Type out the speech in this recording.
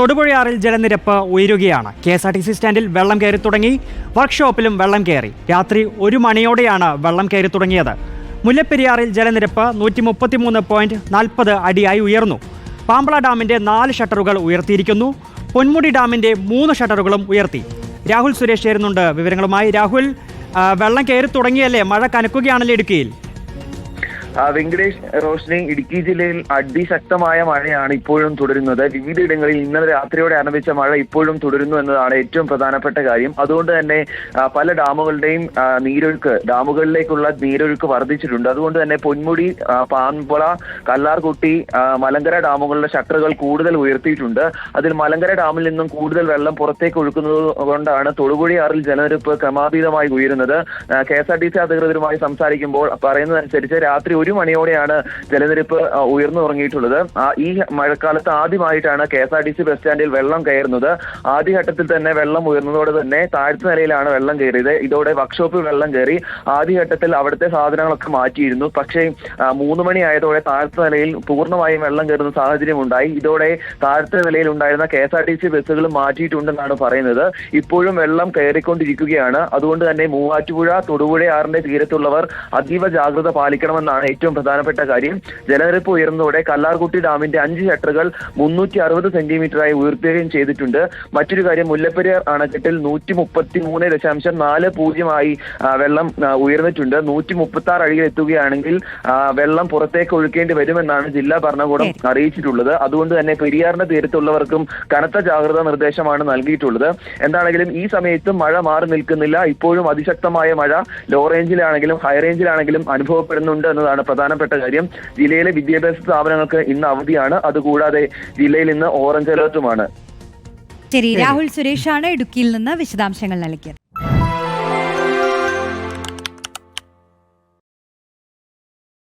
തൊടുപുഴയാറിൽ ജലനിരപ്പ് ഉയരുകയാണ്. KSRTC സ്റ്റാൻഡിൽ വെള്ളം കയറി തുടങ്ങി. വർക്ക്ഷോപ്പിലും വെള്ളം കയറി. രാത്രി 1 മണിയോടെയാണ് വെള്ളം കയറി തുടങ്ങിയത്. മുല്ലപ്പെരിയാറിൽ ജലനിരപ്പ് 133.40 അടിയായി ഉയർന്നു. പാമ്പള ഡാമിന്റെ 4 ഷട്ടറുകൾ ഉയർത്തിയിരിക്കുന്നു. പൊന്മുടി ഡാമിന്റെ 3 ഷട്ടറുകളും ഉയർത്തി. രാഹുൽ സുരേഷ് ചേരുന്നുണ്ട് വിവരങ്ങളുമായി. രാഹുൽ, വെള്ളം കയറി തുടങ്ങിയല്ലേ? മഴ കനക്കുകയാണല്ലേ ഇടുക്കിയിൽ? വെങ്കടേഷ്, റോഷ്നി, ഇടുക്കി ജില്ലയിൽ അതിശക്തമായ മഴയാണ് ഇപ്പോഴും തുടരുന്നത്. വിവിധയിടങ്ങളിൽ ഇന്നലെ രാത്രിയോടെ ആരംഭിച്ച മഴ ഇപ്പോഴും തുടരുന്നു എന്നതാണ് ഏറ്റവും പ്രധാനപ്പെട്ട കാര്യം. അതുകൊണ്ട് തന്നെ പല ഡാമുകളുടെയും ഡാമുകളിലേക്കുള്ള നീരൊഴുക്ക് വർദ്ധിച്ചിട്ടുണ്ട്. അതുകൊണ്ട് തന്നെ പൊന്മുടി, പാമ്പള, കല്ലാർകുട്ടി, മലങ്കര ഡാമുകളുടെ ഷട്ടറുകൾ കൂടുതൽ ഉയർത്തിയിട്ടുണ്ട്. അതിൽ മലങ്കര ഡാമിൽ നിന്നും കൂടുതൽ വെള്ളം പുറത്തേക്ക് ഒഴുക്കുന്നത് കൊണ്ടാണ് തൊടുപുഴയാറിൽ ജലനിരപ്പ് ക്രമാതീതമായി ഉയരുന്നത്. KSRTC അധികൃതരുമായി സംസാരിക്കുമ്പോൾ പറയുന്നതനുസരിച്ച് രാത്രി 1 മണിയോടെയാണ് ജലനിരപ്പ് ഉയർന്നു തുടങ്ങിയിട്ടുള്ളത്. ഈ മഴക്കാലത്ത് ആദ്യമായിട്ടാണ് KSRTC ബസ് സ്റ്റാൻഡിൽ വെള്ളം കയറുന്നത്. ആദ്യഘട്ടത്തിൽ തന്നെ വെള്ളം ഉയർന്നതോടെ തന്നെ താഴ്ത്ത നിലയിലാണ് വെള്ളം കയറിയത്. ഇതോടെ വർക്ക്ഷോപ്പിൽ വെള്ളം കയറി. ആദ്യഘട്ടത്തിൽ അവിടുത്തെ സാധനങ്ങളൊക്കെ മാറ്റിയിരുന്നു. പക്ഷേ 3 മണി ആയതോടെ താഴ്ത്ത നിലയിൽ പൂർണ്ണമായും വെള്ളം കയറുന്ന സാഹചര്യം ഉണ്ടായി. ഇതോടെ താഴ്ത്ത നിലയിൽ ഉണ്ടായിരുന്ന KSRTC ബസ്സുകൾ മാറ്റിയിട്ടുണ്ടെന്നാണ് പറയുന്നത്. ഇപ്പോഴും വെള്ളം കയറിക്കൊണ്ടിരിക്കുകയാണ്. അതുകൊണ്ട് തന്നെ മൂവാറ്റുപുഴ, തൊടുപുഴയാറിന്റെ തീരത്തുള്ളവർ അതീവ ജാഗ്രത പാലിക്കണമെന്നാണ് ഏറ്റവും പ്രധാനപ്പെട്ട കാര്യം. ജലനിരപ്പ് ഉയർന്നതോടെ കല്ലാർകുട്ടി ഡാമിന്റെ 5 ഷട്ടറുകൾ 360 സെന്റിമീറ്ററായി ഉയർത്തുകയും ചെയ്തിട്ടുണ്ട്. മറ്റൊരു കാര്യം, മുല്ലപ്പെരിയാർ അണക്കെട്ടിൽ 133.40 വെള്ളം ഉയർന്നിട്ടുണ്ട്. 136 അടിയിൽ എത്തുകയാണെങ്കിൽ വെള്ളം പുറത്തേക്ക് ഒഴുക്കേണ്ടി വരുമെന്നാണ് ജില്ലാ ഭരണകൂടം അറിയിച്ചിട്ടുള്ളത്. അതുകൊണ്ട് തന്നെ പെരിയാറിന്റെ തീരത്തുള്ളവർക്കും കനത്ത ജാഗ്രതാ നിർദ്ദേശമാണ് നൽകിയിട്ടുള്ളത്. എന്താണെങ്കിലും ഈ സമയത്തും മഴ മാറി നിൽക്കുന്നില്ല. ഇപ്പോഴും അതിശക്തമായ മഴ ലോ റേഞ്ചിലാണെങ്കിലും ഹൈ റേഞ്ചിലാണെങ്കിലും അനുഭവപ്പെടുന്നുണ്ട് എന്നതാണ് പ്രധാനപ്പെട്ട കാര്യം. ജില്ലയിലെ വിദ്യാഭ്യാസ സ്ഥാപനങ്ങൾക്ക് ഇന്ന് അവധിയാണ്. അതുകൂടാതെ ജില്ലയിൽ ഇന്ന് ഓറഞ്ച് അലർട്ടുമാണ്. ശരി, രാഹുൽ സുരേഷാണ് ഇടുക്കിയിൽ നിന്ന് വിശദാംശങ്ങൾ നൽകിയത്.